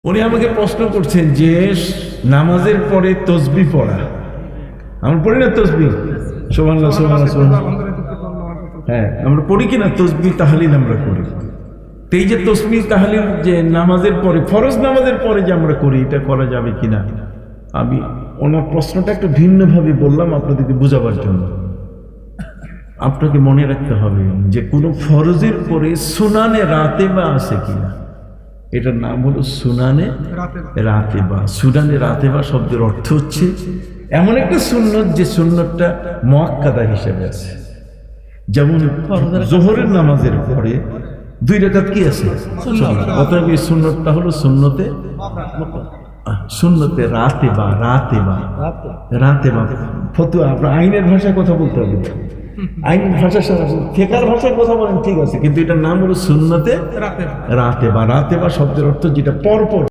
উনি আমাকে প্রশ্ন করছেন যে নামাজের পরে তসবিহ পড়া, আমরা পড়ি না তসবিহ? সুবহানাল্লাহ সুবহানাল্লাহ সুবহানাল্লাহ, হ্যাঁ আমরা পড়ি কিনা তসবিহ তাহলিল আমরা করি। তো এই যে তসবিহ তাহলিল যে নামাজের পরে, ফরজ নামাজের পরে যে আমরা করি, এটা করা যাবে কিনা? আমি ওনার প্রশ্নটা একটু ভিন্নভাবে বললাম আপনাদেরকে বোঝাবার জন্য। আপনাকে মনে রাখতে হবে যে কোনো ফরজের পরে সুনানে রাতেবা আছে কিনা। এটার নাম হলো সুনানে রাতেবা। সুনানে রাতেবা শব্দের অর্থ হচ্ছে এমন একটা সুন্নত যে সুন্নতটা মুআক্কাদা হিসেবে আছে। যেমন জোহরের নামাজের পরে 2 রাকাত কি আছে? অতএব এই সুন্নতটা হলো সুন্নতে রাতেবা। রাতেবা ফতুয়া, আপনার আইনের ভাষায় কথা বলতে হবে, আইন ভাষার সাথে ফিকহের ভাষায় কথা বলেন ঠিক আছে, কিন্তু এটার নাম হলো সুন্নতে রাতেবা। রাতেবা শব্দের অর্থ যেটা পরপর